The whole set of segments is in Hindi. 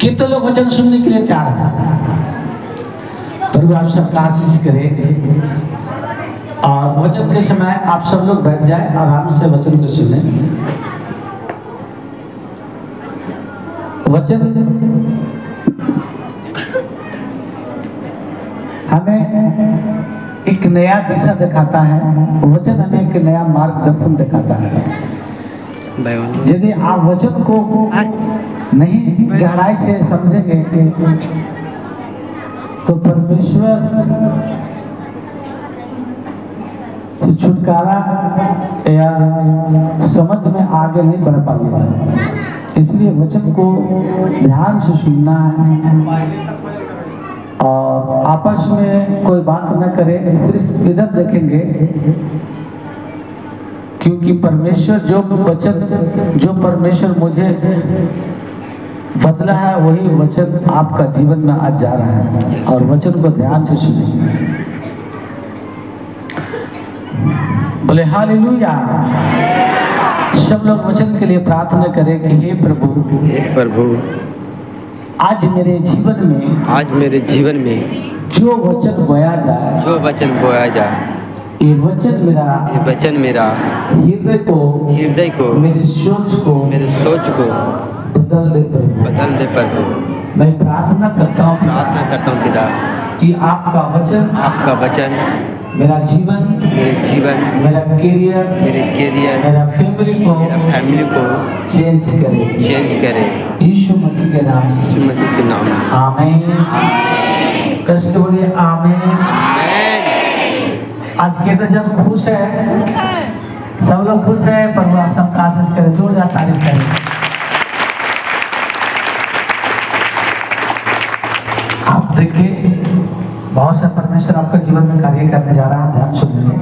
कितने लोग वचन सुनने के लिए तैयार हैं? प्रभु आप सबका आशीष करे और वचन के समय आप सब लोग बैठ जाए, आराम से वचन को सुने। वचन हमें एक नया दिशा दिखाता है, वचन हमें एक नया मार्गदर्शन दिखाता है। यदि आप वचन को नहीं गहराई से समझेंगे तो परमेश्वर से छुटकारा या समझ में आगे नहीं बढ़ पाएगा। इसलिए वचन को ध्यान से सुनना है और आपस में कोई बात न करें, सिर्फ इधर देखेंगे, क्योंकि परमेश्वर जो परमेश्वर मुझे बदला है वही वचन आपका जीवन में आज जा रहा है। और वचन को ध्यान से सुनिए। बोले हालेलुया। सब लोग वचन के लिए प्रार्थना करें कि हे प्रभु आज मेरे जीवन में जो वचन बोया जाए ये वचन मेरा हृदय को मेरी सोच को बदल दे प्रभु। मैं प्रार्थना करता हूँ पिता कि आपका वचन मेरा जीवन मेरा करियर मेरा फैमिली को चेंज करे यीशु मसीह के नाम आमीन। कष्ट बोलिए आमीन। आज के तो जब खुश है, सब लोग खुश है, प्रभु आप सबका आशीष करें, जोरदार तारीफ करें। आप देखिए बहुत से परमेश्वर आपका जीवन में कार्य करने जा रहा है, ध्यान सुनिए।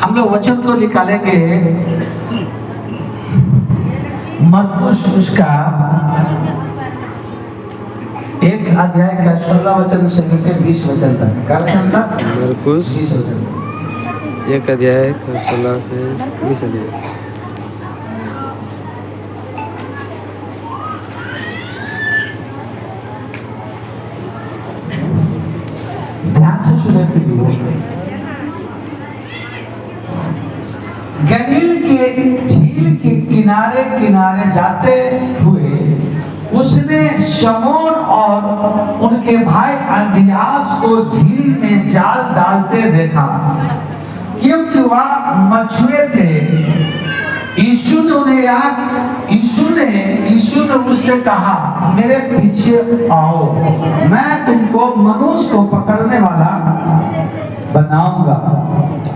हम लोग वचन को निकालेंगे मरकुस उसका 1 अध्याय का 16 वचन से लेकर 20 वचन तक। क्या वचन था? मरकुस 1 अध्याय का 16 से 20 अध्याय। गलील के झील के किनारे जाते हुए उसने शमौन और उनके भाई अंद्रियास को झील में जाल डालते देखा, क्योंकि वह मछुए थे। यीशु ने उससे कहा, मेरे पीछे आओ, मैं तुमको मनुष्य को पकड़ने वाला बनाऊंगा।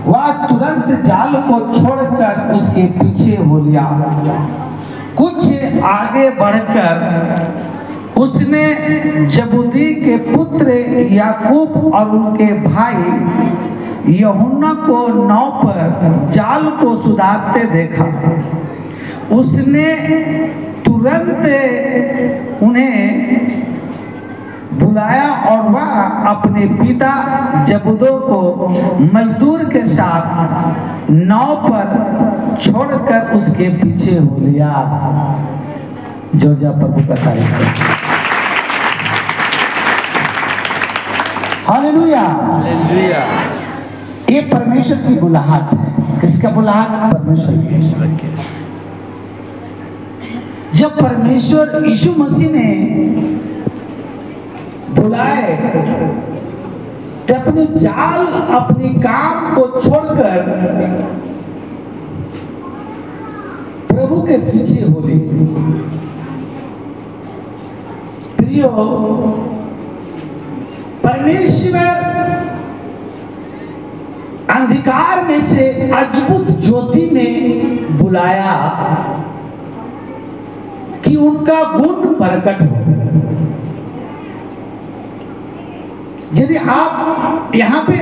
वह तुरंत जाल को छोड़कर उसके पीछे हो लिया। कुछ आगे बढ़कर उसने जबूदी के पुत्र याकूब और उनके भाई यूहन्ना को नाव पर जाल को सुधारते देखा। उसने तुरंत उन्हें बुलाया और वह अपने पिता जबूदो को मजदूर के साथ नाव पर छोड़कर उसके पीछे हो लिया। जोरदार प्रभु का तारीफ करें। Hallelujah hallelujah. ये परमेश्वर की बुलाहट है। किसका बुलाहट? परमेश्वर की। जब परमेश्वर यीशु मसीह ने बुलाए तो अपनी जाल अपनी काम को छोड़कर प्रभु के पीछे हो गई। प्रियो, परमेश्वर अंधकार में से अद्भुत ज्योति में बुलाया कि उनका गुण प्रकट हो। यदि आप यहाँ पे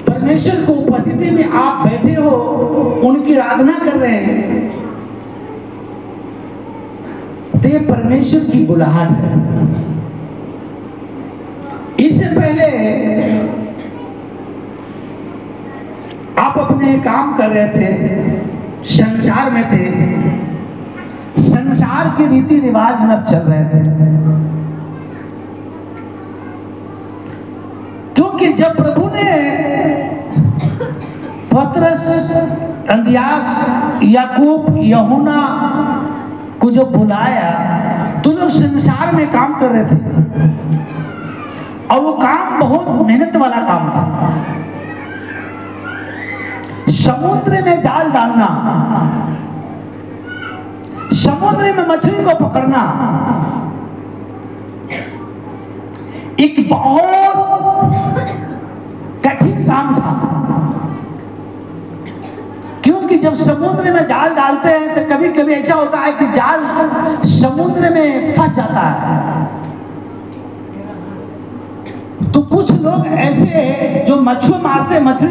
परमेश्वर को उपस्थिति में आप बैठे हो, उनकी आराधना कर रहे हैं, तो ये परमेश्वर की बुलाहट है। इससे पहले आप अपने काम कर रहे थे, संसार में थे, संसार के रीति रिवाज में अब चल रहे थे। क्योंकि जब प्रभु ने पतरस, अंद्रियास, याकूब, यूहन्ना को जो बुलाया तो लोग संसार में काम कर रहे थे और वो काम बहुत मेहनत वाला काम था। समुद्र में जाल डालना, समुद्र में मछली को पकड़ना एक बहुत कठिन काम था। क्योंकि जब समुद्र में जाल डालते हैं तो कभी कभी ऐसा होता है कि जाल समुद्र में फंस जाता है। तो कुछ लोग ऐसे जो मछली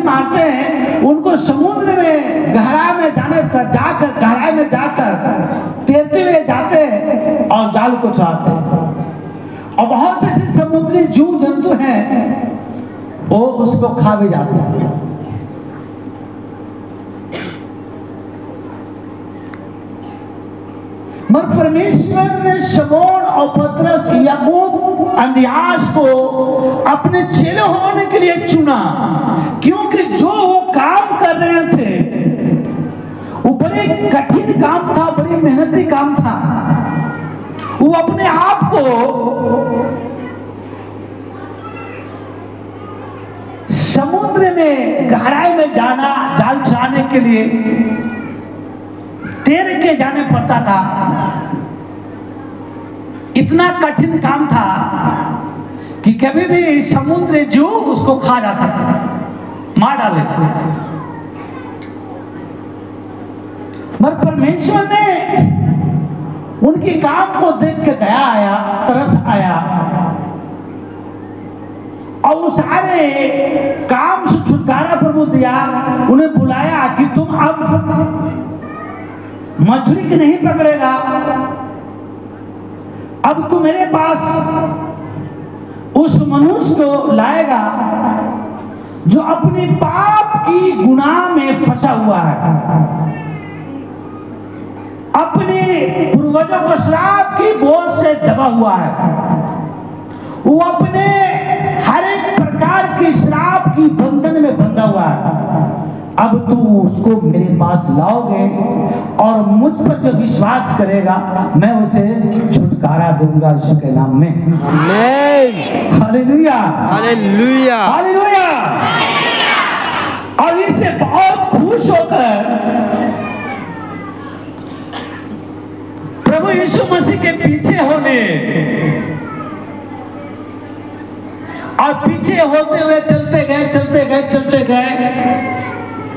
मारते हैं, उनको समुद्र में गहराई में गहराई में जाकर तैरते हुए जाते हैं और जाल को छुड़ाते हैं। और बहुत से ऐसे समुद्री जीव जंतु हैं, वो उसको खा भी जाते हैं। मगर परमेश्वर ने शमौन और पतरस, याकूब, अंद्रियास को अपने चेले होने के लिए चुना। क्योंकि जो वो काम कर रहे थे वो बड़े कठिन काम था, बड़ी मेहनती काम था। वो अपने आप को समुद्र में गहराई में जाना, जाल चलाने के लिए तैर के जाने पड़ता था। इतना कठिन काम था कि कभी भी समुद्र जीव उसको खा जा सकता, मार डाले। मगर परमेश्वर ने उनके काम को देख के दया आया, तरस आया और उस सारे काम से छुटकारा प्रभु दिया। उन्हें बुलाया कि तुम अब मछली की नहीं पकड़ेगा, अब तू मेरे पास उस मनुष्य को लाएगा जो अपने पाप की गुनाह में फंसा हुआ है, अपने पूर्वजों को श्राप की बोझ से दबा हुआ है। वो अपने हर एक प्रकार की श्राप की बंधन में बंधा हुआ है। अब तू उसको मेरे पास लाओगे और मुझ पर जो विश्वास करेगा मैं उसे छुटकारा दूंगा यीशु के नाम में। आमीन। Hallelujah, hallelujah, hallelujah. और इससे बहुत खुश होकर प्रभु यीशु मसीह के पीछे होने और पीछे होते हुए चलते गए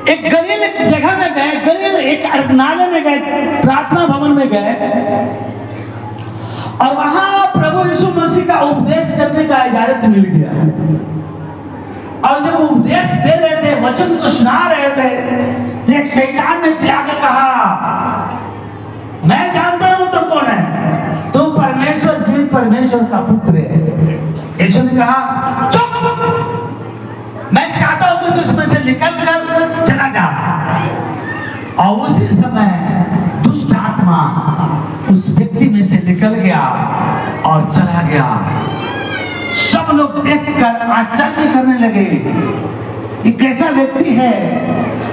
एक गलील जगह में गए, गलील एक अर्धनालय में गए, प्रार्थना भवन में गए और वहां प्रभु यीशु मसीह का उपदेश करने का इजाजत मिल गया। और जब उपदेश दे रहे थे, वचन को सुना रहे थे, तो एक शैतान ने जाकर कहा, मैं जानता हूं तो कौन है, तुम परमेश्वर, जीवित परमेश्वर का पुत्र है। यीशु ने कहा, चुप, मैं चाहता हूं कि तू इसमें से निकल कर चला जा। और उसी समय दुष्ट आत्मा उस व्यक्ति में से निकल गया और चला गया। सब लोग देखकर आश्चर्य करने लगे, ये कैसा व्यक्ति है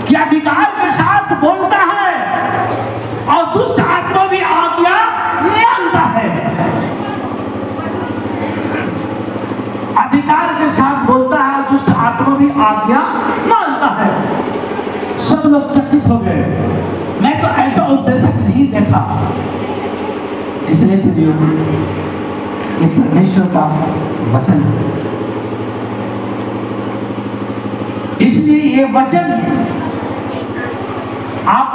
कि अधिकार के साथ बोलता है और दुष्ट आत्मा भी आज्ञा मानता है। अधिकार के साथ बोलता है, दुष्ट आत्मा भी आज्ञा मानता है। सब लोग चकित हो गए, मैं तो ऐसा उपदेशक नहीं देखा। इसलिए प्रियो, ये परमेश्वर का वचन है। इसलिए ये वचन आप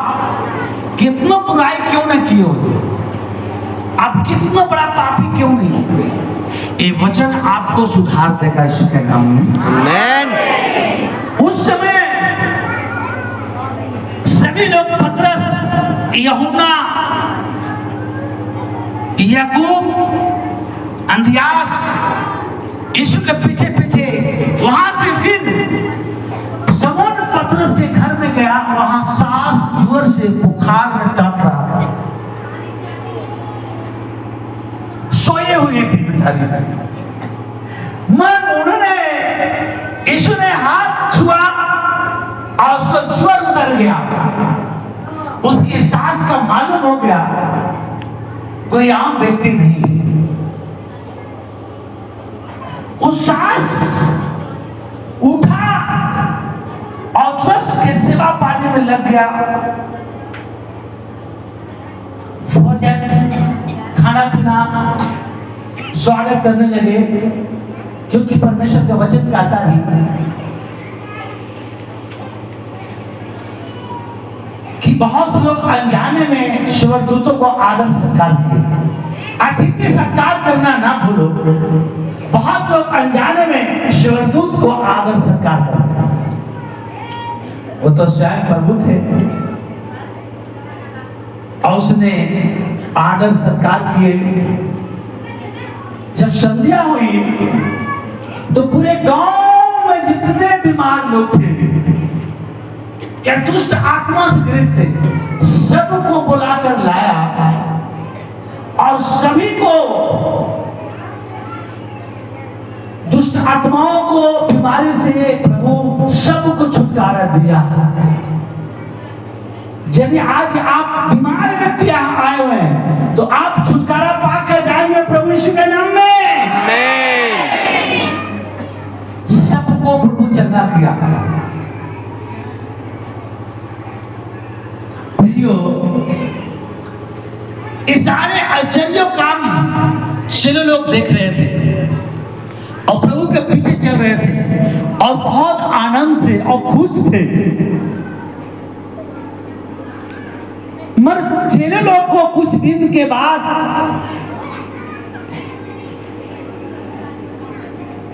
कितना बुराई क्यों न किए हो, आप कितना बड़ा पापी क्यों नहीं, ये वचन आपको सुधार देगा यीशु के नाम में। आमीन। उस समय सभी लोग पतरस, यूहन्ना, याकूब, अंद्रियास यीशु के पीछे पीछे वहां से फिर शमौन पतरस के घर में गया, वहां सास जोर से बुखार में तड़प रहा था, सोए हुए थी बेचारी। मन उन्होंने यीशु ने हाथ छुआ और उसको ज्वर उतर गया। उसकी सास का मालूम हो गया कोई आम व्यक्ति नहीं। उस सास उठा और बस के सेवा पानी में लग गया। भोजन खाना पीना स्वागत करने लगे, क्योंकि परमेश्वर का वचन कहता है कि बहुत लोग अनजाने में स्वर्गदूतों को आदर सत्कार किए। अतिथि सत्कार करना ना भूलो। बहुत लोग अनजाने में स्वर्गदूत को आदर सत्कार करते हैं। वो तो स्वयं प्रभु थे और उसने आदर सत्कार किए। जब संध्या हुई तो पूरे गांव में जितने बीमार लोग थे या दुष्ट आत्मा से ग्रस्त थे, सबको बुलाकर लाया और सभी को, दुष्ट आत्माओं को, बीमारी से प्रभु सबको छुटकारा दिया। यदि आज आप बीमार व्यक्ति यहाँ आए हुए हैं तो आप छुटकारा पाकर जाएंगे प्रभु यीशु के नाम में। सबको प्रभु चंगा किया। इस सारे आश्चर्य काम चलो लोग देख रहे थे और प्रभु के पीछे चल रहे थे और बहुत आनंद से और खुश थे। मगर चेले लोग को कुछ दिन के बाद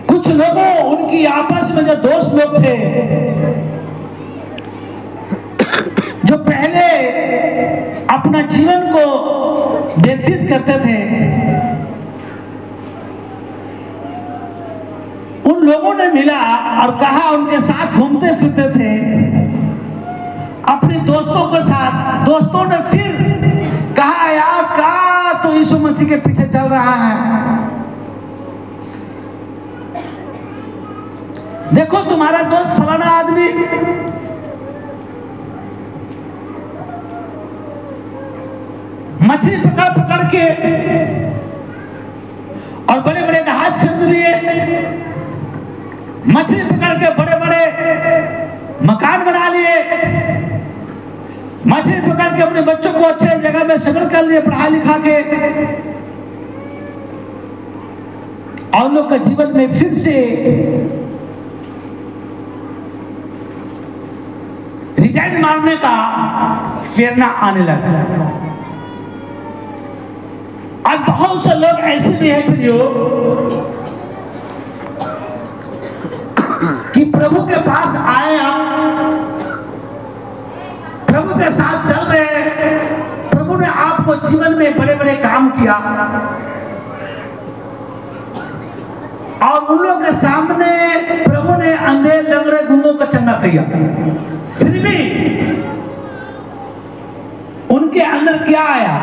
कुछ लोगों, उनकी आपस में जो दोस्त लोग थे, जो पहले अपना जीवन को व्यतीत करते थे, उन लोगों ने मिला और कहा, उनके साथ घूमते फिरते थे अपने दोस्तों के साथ। दोस्तों ने फिर कहा, यार का तो यीशु मसीह के पीछे चल रहा है, देखो तुम्हारा दोस्त फलाना आदमी मछली पकड़ पकड़ के और बड़े बड़े जहाज खरीद लिए, मछली पकड़ के बड़े बड़े मकान बना लिए, मछली पकड़ के अपने बच्चों को अच्छे जगह में सेटल कर लिए पढ़ा लिखा के, और लोग का जीवन में फिर से रिटर्न मारने का प्रेरणा आने लगा। आज बहुत से लोग ऐसे भी हैं कि प्रभु के पास आए, आप प्रभु के साथ चल रहे हैं, प्रभु ने आपको जीवन में बड़े बड़े काम किया और उन लोगों के सामने प्रभु ने अंधे लंगड़े गुंगों को चंगा किया, फिर भी उनके अंदर क्या आया?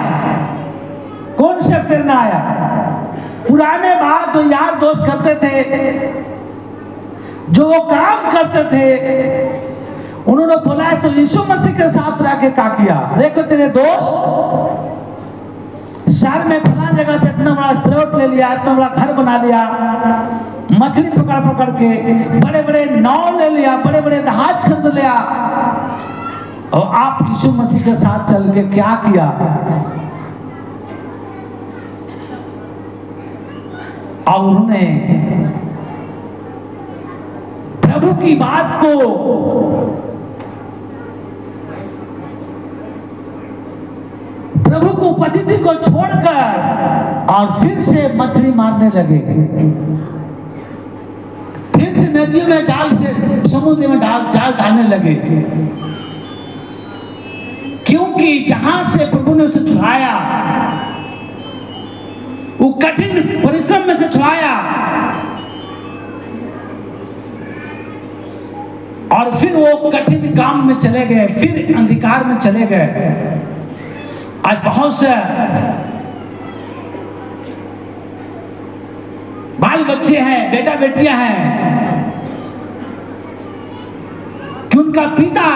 कौन से प्रेरणा आया? पुराने बात जो यार दोस्त करते थे, जो वो काम करते थे, उन्होंने बोला तो यीशु मसीह के साथ रह के क्या किया? देखो तेरे दोस्त शहर में फला जगह पे इतना बड़ा प्लॉट ले लिया, इतना बड़ा घर बना लिया, मछली पकड़ पकड़ के, बड़े बड़े नाव ले लिया, बड़े बड़े जहाज खरीद लिया, और आप यीशु मसीह के साथ चल के क्या किया? और उन्होंने प्रभु की बात को प्रभु को पद्धति को छोड़कर और फिर से मछली मारने लगे, फिर से नदियों में जाल से समुद्र में जाल डालने लगे, क्योंकि जहां से प्रभु ने उसे छुड़ाया, वो कठिन परिश्रम में से छुड़ाया और फिर वो कठिन काम में चले गए, फिर अंधकार में चले गए। आज बहुत से बाल बच्चे हैं, बेटा बेटियां हैं कि उनका पिता,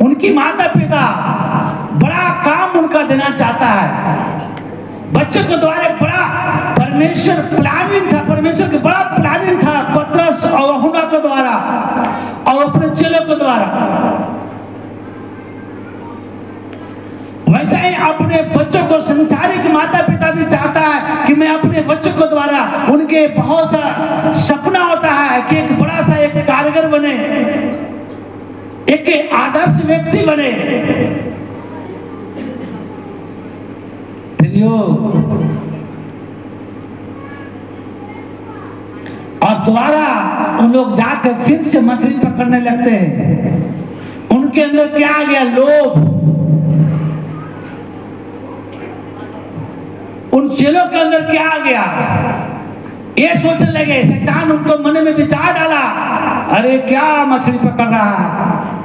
उनकी माता पिता बड़ा काम उनका देना चाहता है। बच्चों के द्वारा बड़ा परमेश्वर प्लानिंग था, परमेश्वर का बड़ा प्लानिंग था पतरस और यूहन्ना के द्वारा और अपने चेलों के द्वारा। वैसा ही अपने बच्चों को संसारिक माता पिता भी चाहता है कि मैं अपने बच्चों के द्वारा, उनके बहुत सा सपना होता है कि एक बड़ा सा एक कारीगर बने, एक आदर्श व्यक्ति बने। और दोबारा उन लोग जाकर फिर से मछली पकड़ने लगते हैं। उनके अंदर क्या आ गया? लोभ। उन चेलों के अंदर क्या आ गया? ये सोचने लगे, शैतान उनको मन में विचार डाला, अरे क्या मछली पकड़ रहा है?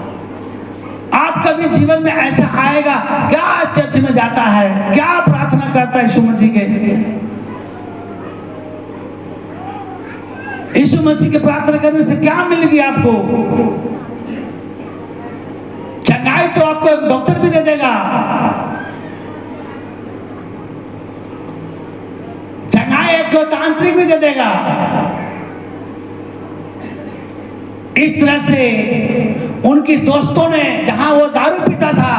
आपका भी जीवन में ऐसा आएगा क्या? चर्च में जाता है, क्या प्रार्थना करता है यीशु मसीह के? यीशु मसीह के प्रार्थना करने से क्या मिल गया आपको? चंगाई तो आपको एक डॉक्टर भी दे देगा, चंगाई एक तांत्रिक भी दे देगा। इस तरह से उनके दोस्तों ने, जहां वो दारू पीता था,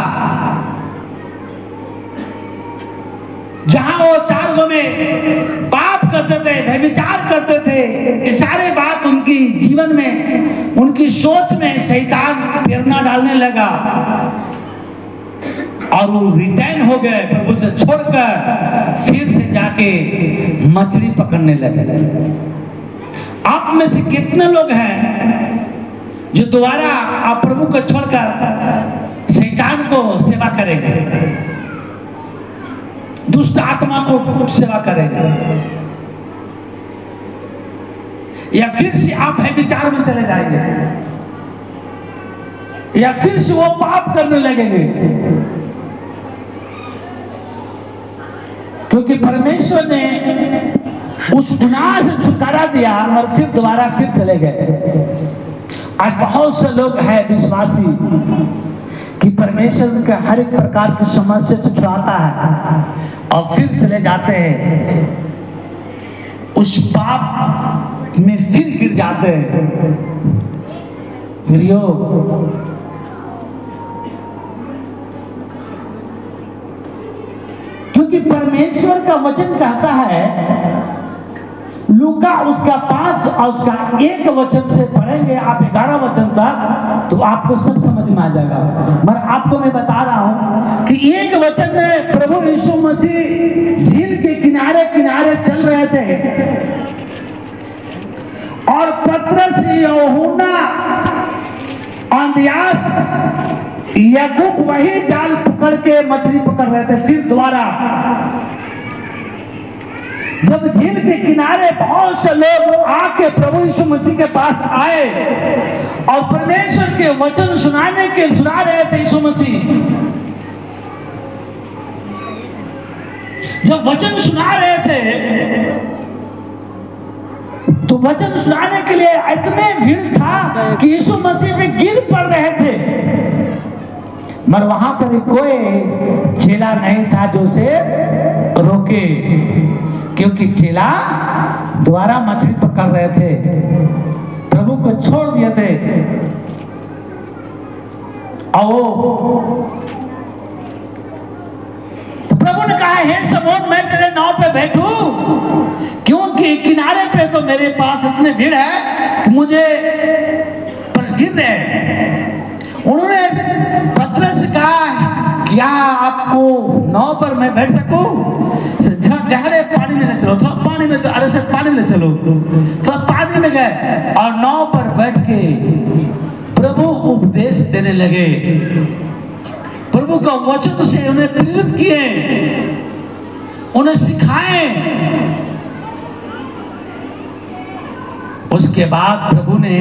जहां वो चार गो में पाप करते थे, व्यभिचार करते थे, ये सारे बात उनकी जीवन में, उनकी सोच में शैतान प्रेरणा डालने लगा और वो रिटर्न हो गए, प्रभु से छोड़कर फिर से जाके मछली पकड़ने लगे। आप में से कितने लोग हैं जो दोबारा आप प्रभु को छोड़कर शैतान को सेवा करेंगे, दुष्ट आत्मा को सेवा करेंगे, या फिर से आप व्यभिचार में चले जाएंगे, या फिर से वो पाप करने लगेंगे? क्योंकि परमेश्वर ने उस गुनाह से छुटकारा दिया और फिर दोबारा फिर चले गए। आज बहुत से लोग हैं विश्वासी कि परमेश्वर उनके हर एक प्रकार की समस्या से छुड़ाता है और फिर चले जाते हैं, उस पाप में फिर गिर जाते हैं। प्रियो, क्योंकि परमेश्वर का वचन कहता है, लूका उसका 5 और उसका 1 वचन से पढ़ेंगे आप 11 वचन तक, तो आपको सब समझ में आ जाएगा। मगर आपको मैं बता रहा हूं कि 1 वचन में प्रभु यीशु मसीह झील के किनारे किनारे चल रहे थे और पतरस, यूहन्ना, अंद्रयास, याकूब वही जाल पकड़ के मछली पकड़ रहे थे। फिर दोबारा जब झील के किनारे बहुत से लोग आके प्रभु यीशु मसीह के पास आए और परमेश्वर के वचन सुना रहे थे, यीशु मसीह जब वचन सुना रहे थे तो वचन सुनाने के लिए इतने भीड़ था कि यीशु मसीह पे गिर पड़ रहे थे, मगर वहां पर कोई चेला नहीं था जो उसे रोके, क्योंकि चेला द्वारा मछली पकड़ रहे थे, प्रभु को छोड़ दिए थे। तो प्रभु ने कहा, हे शमौन, मैं तेरे नाव पे बैठूं? क्योंकि किनारे पे तो मेरे पास इतने भीड़ है कि मुझे पर गिर रहे। उन्होंने पतरस से कहा, क्या आपको नाव पर मैं बैठ सकूं? गहरे पानी में ले चलो, थोड़ा पानी में, अरे सर पानी में ले चलो। थोड़ा पानी में गए और नाव पर बैठ के प्रभु उपदेश देने लगे, प्रभु का वचन से उन्हें प्रेरित किए, उन्हें सिखाए, उसके बाद प्रभु ने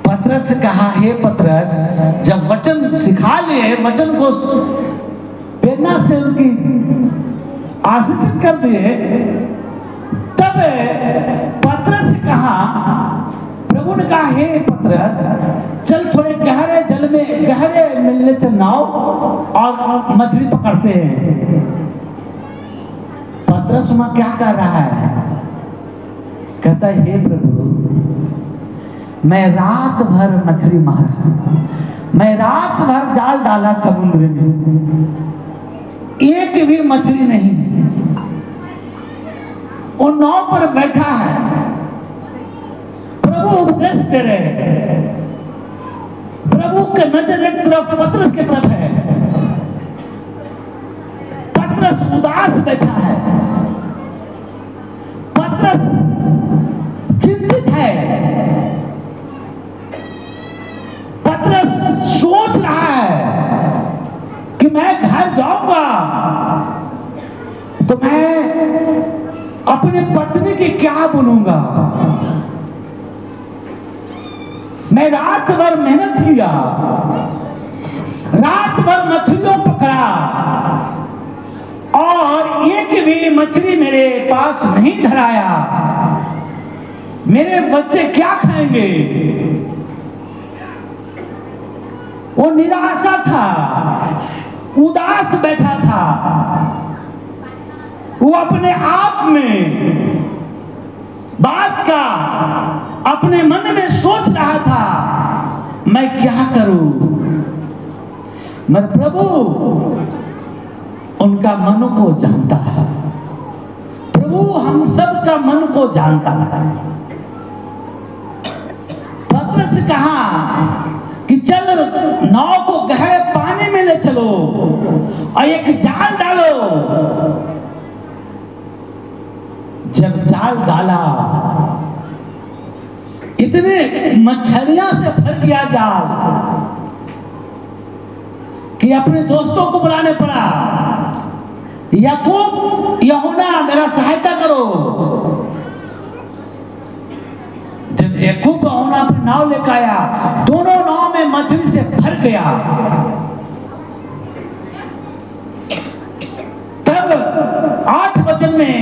पतरस से कहा, हे पतरस, जब वचन सिखा लिए, वचन को प्रेरणा से उनकी आशीषित कर दिए, तब पतरस से कहा, प्रभु ने कहा, हे पतरस, चल थोड़े गहरे जल में, गहरे मिलने चल नाव और मछली पकड़ते हैं। पतरस वहां क्या कर रहा है? कहता है, हे प्रभु, मैं रात भर मछली मारा, मैं रात भर जाल डाला समुद्र में, एक भी मछली नहीं। वो नाव पर बैठा है, प्रभु उपदेश दे रहे हैं, प्रभु के नजर एक तरफ पतरस की तरफ है, पतरस उदास बैठा है, पतरस चिंतित है, पतरस सोच रहा है कि मैं घर जाऊंगा तो मैं अपनी पत्नी की क्या बनूंगा। मैं रात भर मेहनत किया, रात भर मछलियों पकड़ा और एक भी मछली मेरे पास नहीं धराया, मेरे बच्चे क्या खाएंगे। वो निराशा था, उदास बैठा था, वो अपने आप में बात का अपने मन में सोच रहा था, मैं क्या करूं। मगर प्रभु उनका मन को जानता है, प्रभु हम सब का मन को जानता है। पतरस से कहा कि चल नाव को गहरे पानी में ले चलो और एक जाल डालो। जब जाल डाला, इतने मछलियां से भर गया जाल कि अपने दोस्तों को बुलाने पड़ा, याकूब, यूहन्ना, मेरा सहायता करो। जब याकूब यूहन्ना अपनी नाव लेकर आया, दोनों नाव में मछली से भर गया। तब 8 वचन में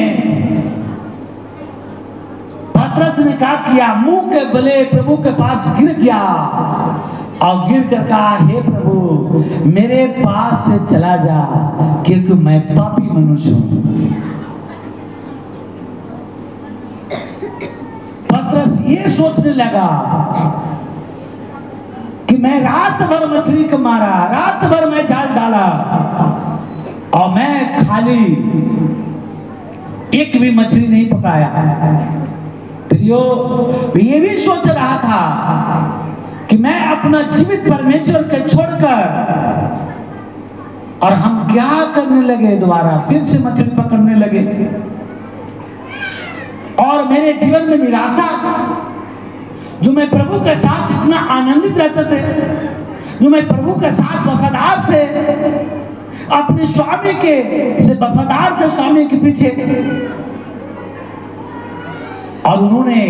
पतरस ने क्या किया, मुंह के बले प्रभु के पास गिर गया और गिर कर कहा, हे प्रभु, मेरे पास से चला जा, क्योंकि मैं पापी मनुष्य हूं। पतरस ये सोचने लगा कि मैं रात भर मछली को मारा, रात भर मैं जाल डाला और मैं खाली एक भी मछली नहीं पकड़ाया। ये भी सोच रहा था कि मैं अपना जीवित परमेश्वर के छोड़कर, और हम क्या करने लगे, दोबारा फिर से मछली पकड़ने लगे और मेरे जीवन में निराशा, जो मैं प्रभु के साथ इतना आनंदित रहते थे, जो मैं प्रभु के साथ वफादार थे, अपने स्वामी के से वफादार थे, स्वामी के पीछे, और उन्होंने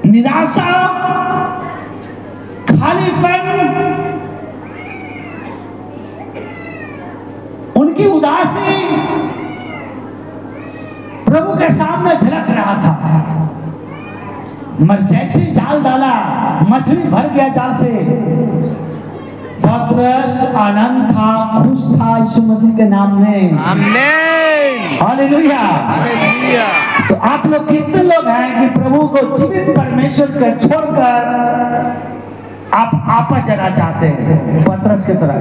निराशा, खालीपन, उनकी उदासी प्रभु के सामने झलक रहा था। मगर जैसे जाल डाला, मछली भर गया जाल से। पतरस आनंद था, खुश था यीशु मसीह के नाम में। आमीन, हालेलुया, हालेलुया। तो आप लोग कितने लोग हैं कि प्रभु को जीवित परमेश्वर के छोड़कर आप आपस जाना चाहते हैं, पतरस की तरह?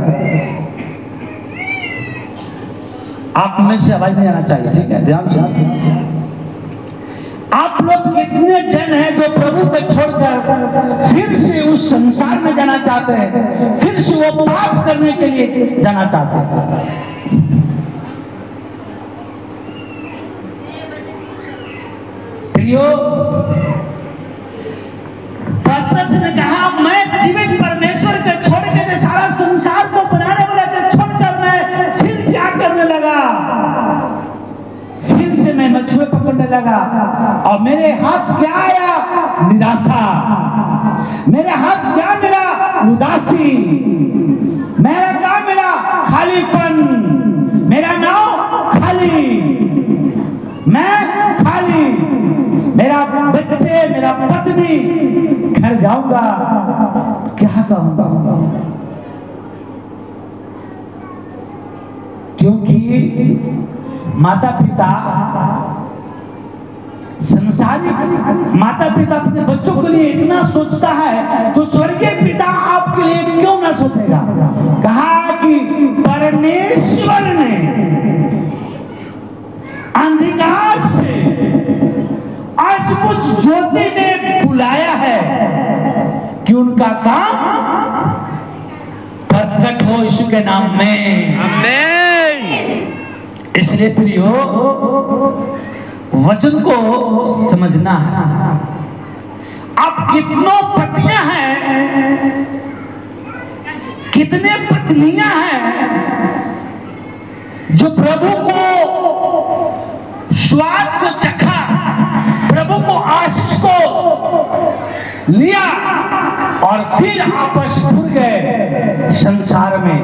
आप में से आवाज नहीं आना चाहिए, ठीक है, ध्यान से। आप लोग कितने जन हैं जो प्रभु को छोड़कर फिर से उस संसार में जाना चाहते हैं, फिर से वो पाप करने के लिए जाना चाहते हैं? प्रियो, पतरस ने कहा मैं जीवित परमेश्वर के छोड़ के जो सारा संसार को बनाने वाला के छोड़कर मैं फिर क्या करने लगा, फिर से मैं मछुए पकड़ने लगा और मेरे हाथ क्या आया, निराशा। मेरे हाथ क्या मिला, उदासी। मेरा क्या मिला, खालीपन। मेरा नाव खाली, मैं खाली, मेरा बच्चे, मेरा पत्नी, घर जाऊंगा क्या कहूंगा। क्योंकि माता पिता संसारिक माता पिता अपने बच्चों के लिए इतना सोचता है तो स्वर्गीय पिता आपके लिए क्यों ना सोचेगा। कहा कि परमेश्वर ने अंधकार से आज कुछ ज्योति में बुलाया है कि उनका काम प्रकट हो यीशु के नाम में, आमीन। इसलिए प्रियो वचन को समझना है। आप कितनों पतियां हैं, कितने पत्नियां हैं जो प्रभु को स्वाद को चखा, प्रभु को आशीष को लिया और फिर आपस भूल गए संसार में।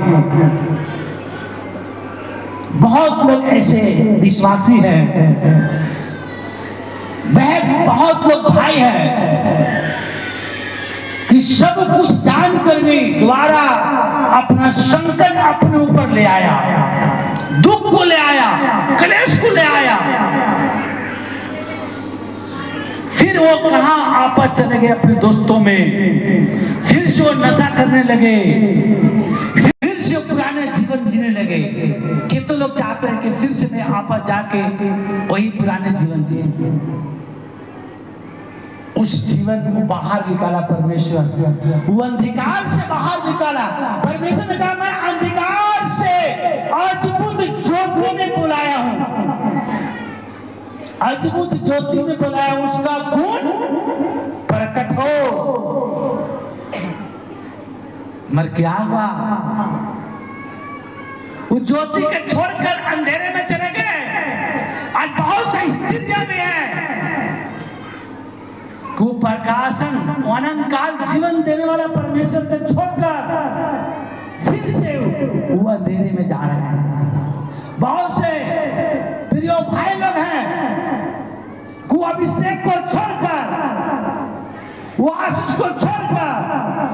बहुत लोग ऐसे विश्वासी हैं, बहुत लोग भाई हैं कि सब कुछ जानकर भी द्वारा अपना संकट अपने ऊपर ले आया, दुख को ले आया, क्लेश को ले आया। फिर वो कहां आपस चले गए अपने दोस्तों में, फिर से वो नशा करने लगे, फिर से पुराने जीवन जीने लगे। कितने लोग चाहते हैं कि फिर से मैं आपस जाके वही पुराने जीवन जिए। उस जीवन को बाहर निकाला परमेश्वर, वो अंधकार से बाहर निकाला। परमेश्वर ने कहा मैं अंधकार से अद्भुत ज्योति में बुलाया हूं, अद्भुत ज्योति में बुलाया, उसका गुण प्रकट हो। मर क्या हुआ, वो ज्योति के छोड़कर अंधेरे में चले गए। आज बहुत सी स्थितियां भी है कुप्रकाशन अनंतकाल जीवन देने वाला परमेश्वर को छोड़कर फिर से वो अंधेरे में जा रहे हैं। बहुत से प्रिय भाई लोग हैं को अभिषेक को छोड़कर, वो आशीष को छोड़कर,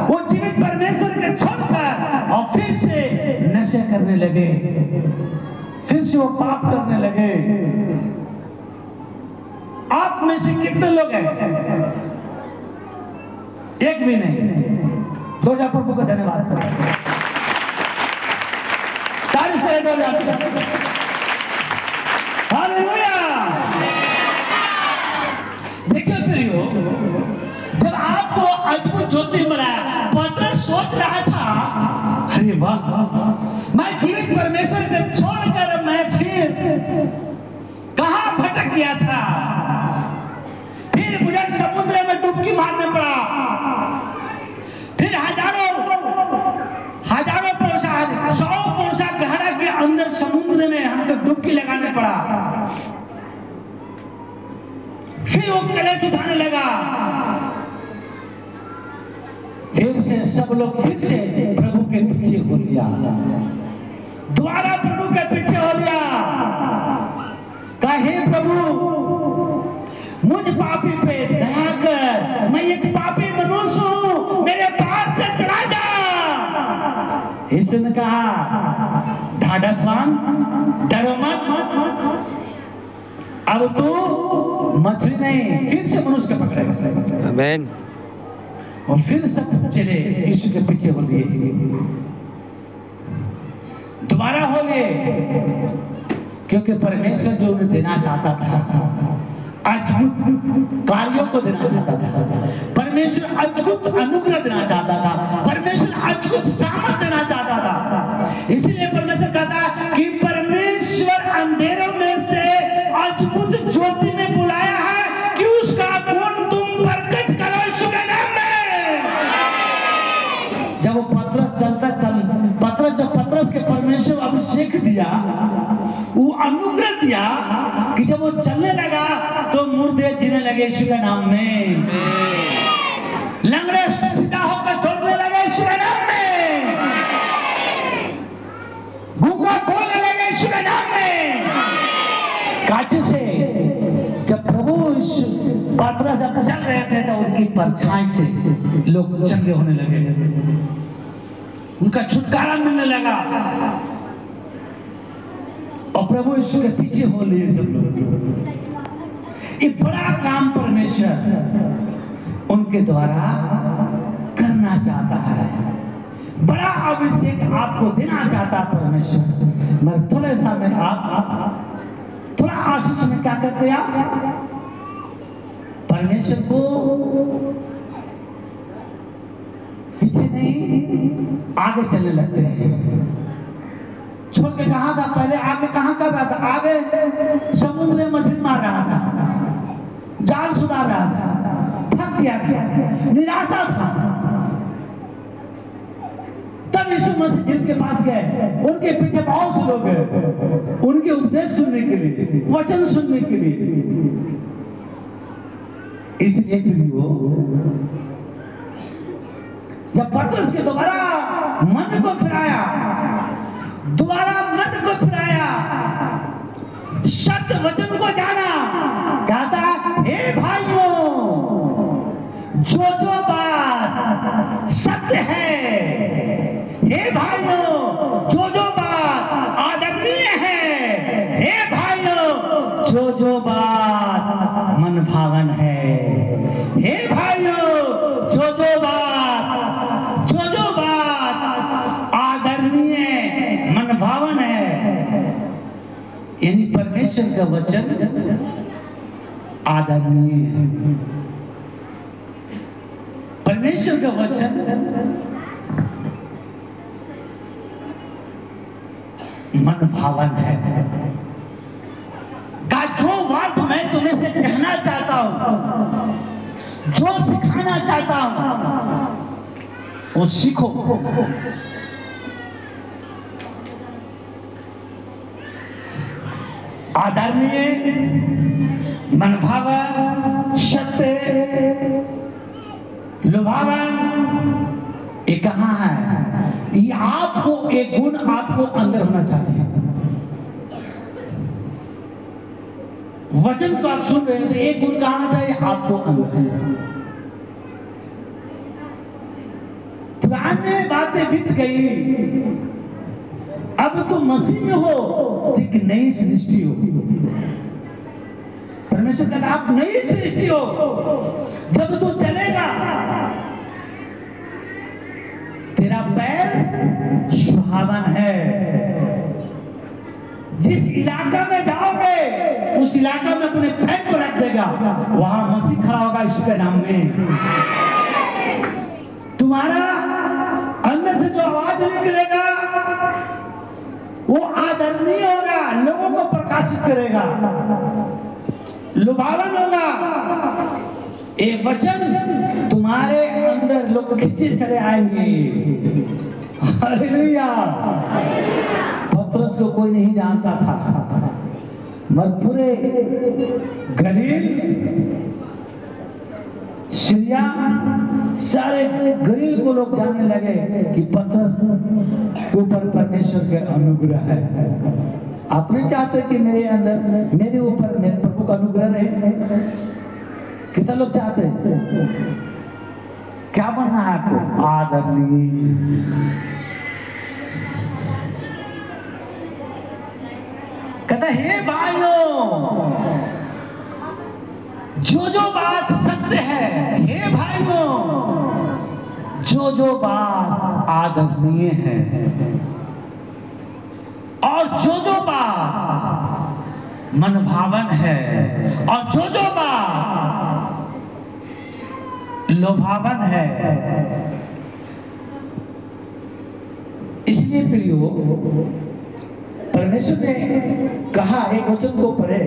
वो जीवित परमेश्वर के छोड़कर और फिर से नशे करने लगे, फिर से वो पाप करने लगे। आप में से कितने लोग हैं? एक भी नहीं। दो हजार प्रभु को धन्यवाद करें, तारीफ करें 2000। हालेलुया। देखिए प्रियो, जब आपको अद्भुत ज्योति बनाया, पतरस सोच रहा था अरे वाह, मैं जीवित परमेश्वर को छोड़कर मैं फिर कहां भटक गया था। फिर मुझे समुद्र में डुबकी मारने पड़ा, फिर हजारों पुरुषा 100 पुरुषा गहरा के अंदर समुद्र में हमको डुबकी लगाने पड़ा। फिर वो कलेश उठाने लगा, फिर से सब लोग फिर से प्रभु के पीछे हो लिया, दोबारा प्रभु के पीछे हो लिया। कहे प्रभु मुझ पापी पे दया कर, मैं एक पापी मनुष्य हूं, मेरे पास से चला जा। यीशु ने कहा ढाढ़स बांध, डरो मत, अब तू मछली नहीं फिर से मनुष्य को पकड़ेगा। आमीन। और फिर सब चले यीशु के पीछे हो लिए, दोबारा हो लिए, क्योंकि परमेश्वर जो उन्हें देना चाहता था, अद्भुत कार्यों को देना चाहता था, परमेश्वर अद्भुत अनुग्रह देना चाहता था, परमेश्वर अद्भुत सामर्थ देना चाहता था। इसलिए परमेश्वर कहता कि परमेश्वर अंधेरों में से अद्भुत ज्योति में बुलाया है कि उसका गुण तुम प्रकट करो यीशु के नाम में। पतरस के परमेश्वर अभिषेक दिया, वो अनुग्रह दिया कि जब वो चलने लगा तो मुर्दे जीने लगे यीशु के नाम में, लंगड़े सीधा होकर दौड़ने लगे यीशु के नाम में, गूंगा बोलने लगे यीशु के नाम में। काचे से जब प्रभु पतरस जब चल रहे थे तो उनकी परछाई से लोग चंगे होने लगे, उनका छुटकारा मिलने लगा और प्रभु यीशु के पीछे हो लिए सब लोग। एक बड़ा काम परमेश्वर उनके द्वारा करना चाहता है, बड़ा अभिषेक आपको देना चाहता परमेश्वर। मैं थोड़े समय आप थोड़ा आशीष में क्या करते हैं, आप परमेश्वर को पीछे नहीं आगे चलने लगते हैं। छोड़ के कहा था पहले, आगे कहां कर रहा था, आगे समुद्र में मछली मार रहा था, जाल सुधार रहा था, थक गया था, निराशा था। तब यीशु मसीह जिनके पास गए, उनके पीछे बहुत से लोग गए उनके उपदेश सुनने के लिए, वचन सुनने के लिए। इसलिए जब पतरस के दोबारा मन को फिराया, सत्य वचन को जाना, कहता हे भाइयों, जो बात सत्य है, हे भाइयों, जो बात आदरणीय है, हे भाइयों, जो बात मन भावन है, हे भाइयों, जो बात आदरणीय मन भावन है। यानी परमेश्वर का वचन आदरणीय है, परमेश्वर का वचन मन भावन है। का जो बात मैं तुम्हें से कहना चाहता हूं, जो सिखाना चाहता हूं, वो सीखो। आदरणीय, मनभावन, सत्य, लुभावन, ये कहां है? ये आपको एक गुण आपको अंदर होना चाहिए। वचन को आप सुन रहे हैं तो एक गुण कहा आना चाहिए आपको अंदर। पुरानी बातें बीत गई, अब तुम मसीह में हो तो एक नई सृष्टि हो। परमेश्वर कहता आप नई सृष्टि हो। जब तू चलेगा तेरा पैर सुहावन है। जिस इलाका में जाओगे उस इलाका में अपने पैर को रख देगा, वहां मसीह खड़ा होगा यीशु के नाम में। तुम्हारा अंदर से जो आवाज निकलेगा वो आदरणीय होगा, लोगों को प्रकाशित करेगा, लुभावन होगा। ये वचन तुम्हारे अंदर लोग खींचे चले आएंगे। हालेलुया। पतरस को कोई नहीं जानता था, मगर पूरे गलील, सीरिया, सारे गलील को लोग जानने लगे कि पतरस ऊपर परमेश्वर के अनुग्रह है। आप नहीं चाहते कि मेरे अंदर, मेरे ऊपर मेरे प्रभु का अनुग्रह रहे? कितना लोग चाहते हैं? क्या बनना है आपको? आदरणीय। कहता हे भाइयों, जो बात सत्य है, हे भाइयों, जो बात आदरणीय है, और जो बात मनभावन है, और जो बात लोभावन है। इसलिए प्रियो, परमेश्वर ने कहा, एक वचन को पढ़े,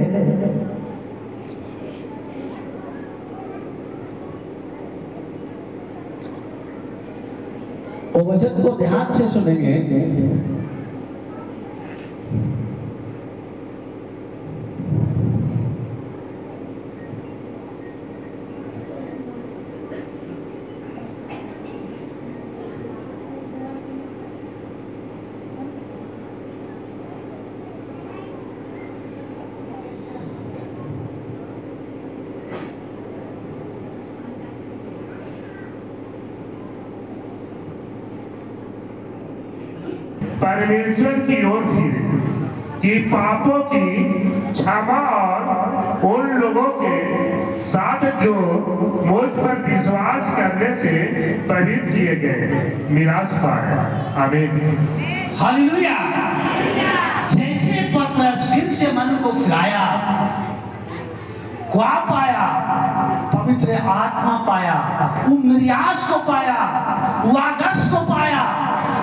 वो वचन को ध्यान से सुनेंगे। परमेश्वर की ओर फिरे कि पापों की क्षमा और उन लोगों के साथ जो मुझ पर विश्वास करने से प्रेरित किए गए मिरास पाए। आमीन। हालेलुया। जैसे पतरस फिर से मन को फिराया, क्या पाया? पवित्र आत्मा पाया, वो मिरियास को पाया, वो आदर्श को पाया,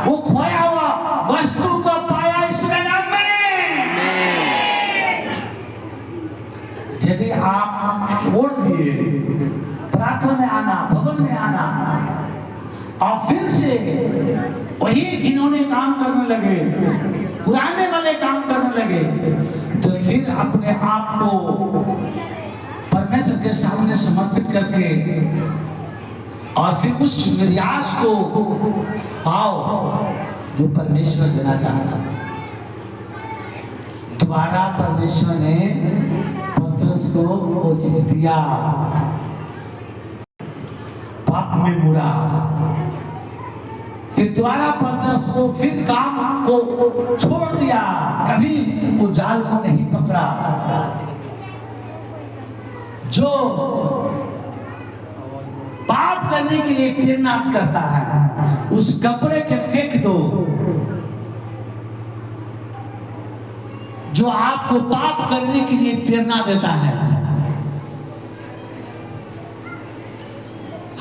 वो खोया हुआ वस्तु को पाया। इसका नाम में यदि आप छोड़ दिए प्रार्थना में आना, भवन में आना, और फिर से वही घिनौने काम करने लगे, पुराने वाले काम करने लगे, तो फिर अपने आप को परमेश्वर के सामने समर्पित करके और फिर उस मिरियास को पाओ जो परमेश्वर देना चाहता। दोबारा परमेश्वर ने पतरस को वो चीज दिया, पाप में मुड़ा। फिर दोबारा पतरस को फिर काम को छोड़ दिया, कभी वो जाल को नहीं पकड़ा। जो पाप करने के लिए प्रेरणा करता है, उस कपड़े के फेंक दो जो आपको पाप करने के लिए प्रेरणा देता है।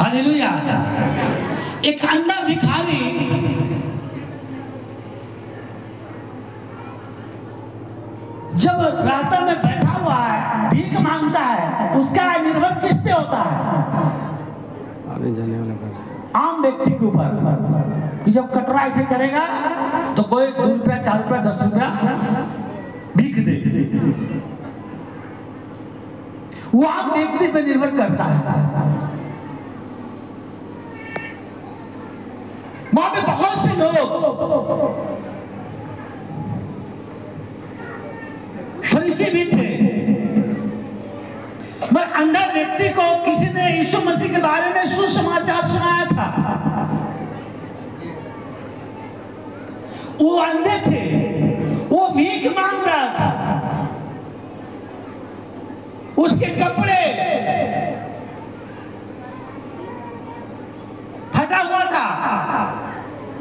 हालेलुया। एक अंधा भिखारी जब रास्ता में बैठा हुआ है, भीख मांगता है, उसका निर्भर किस पे होता है? आने जाने वाला पर, आम व्यक्ति के ऊपर। कि जब कटरा ऐसे करेगा तो कोई 2 रुपया, 4 रुपया, 10 रुपया भीख दे, वो आम व्यक्ति पे निर्भर करता है। वहां पे बहुत से लोग फरीसी भी थे, मगर अंधा व्यक्ति को किसी ने यीशु मसीह के बारे में सुसमाचार सुनाया था। वो अंधे थे, वो भीख मांग रहा था, उसके कपड़े फटा हुआ था।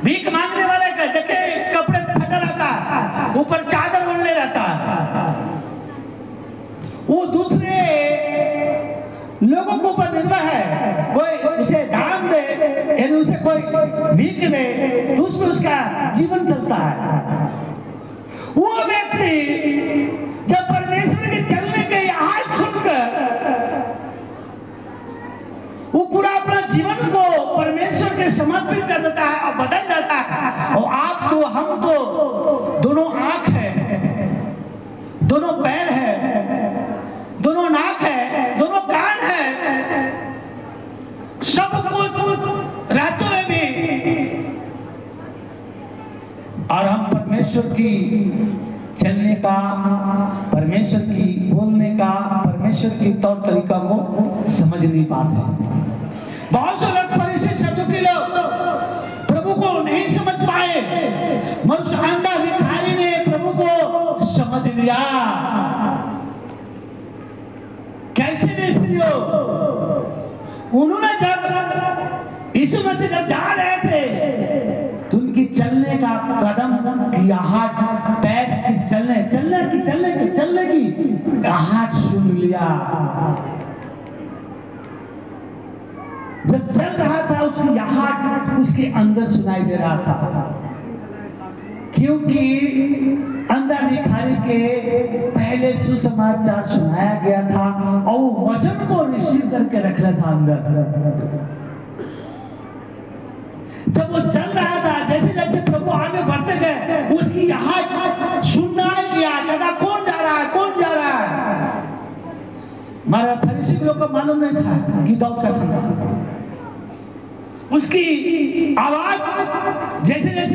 भीख मांगने वाले का देखे कपड़े फटा रहता, ऊपर चादर ओढ़ले रहता। वो दूसरे लोगों के ऊपर निर्भर है, कोई उसे दान दे, यानी उसे कोई भीख दे तो उसमें उसका जीवन चलता है। वो व्यक्ति जब परमेश्वर के चलने के आज सुनकर वो पूरा अपना जीवन को परमेश्वर के समर्पित कर देता है और बदल जाता है। और आप तो, हम तो दोनों आंख है, दोनों पैर है, दोनों नाक है, दोनों कान है, सब कुछ रहते हुए भी, और हम परमेश्वर की चलने का, परमेश्वर की बोलने का, परमेश्वर की तौर तरीका को समझ नहीं पाते। बहुत से लोग फरीसी सदूकी लोग प्रभु को नहीं समझ पाए, मनुष्य अंधा भिखारी ने प्रभु को समझ लिया। कैसे नहीं? उन्होंने जब यीशु मसीह जब जा रहे थे तो उनकी चलने का कदम की आहट, पैर की चलने की आहट सुन लिया। जब चल रहा था उसकी आहट उसके अंदर सुनाई दे रहा था, क्योंकि अंधा भिखारी के पहले सुसमाचार सुनाया गया था और वो वचन को रिसीव करके रखा था अंदर। जब वो चल रहा था, जैसे जैसे प्रभु आगे बढ़ते गए, उसकी आहट सुनना गया, कहता कौन जा रहा है, कौन जा रहा है। हमारा फरीसी लोग को मालूम नहीं था कि दाऊद का संतान। उसकी आवाज जैसे जैसे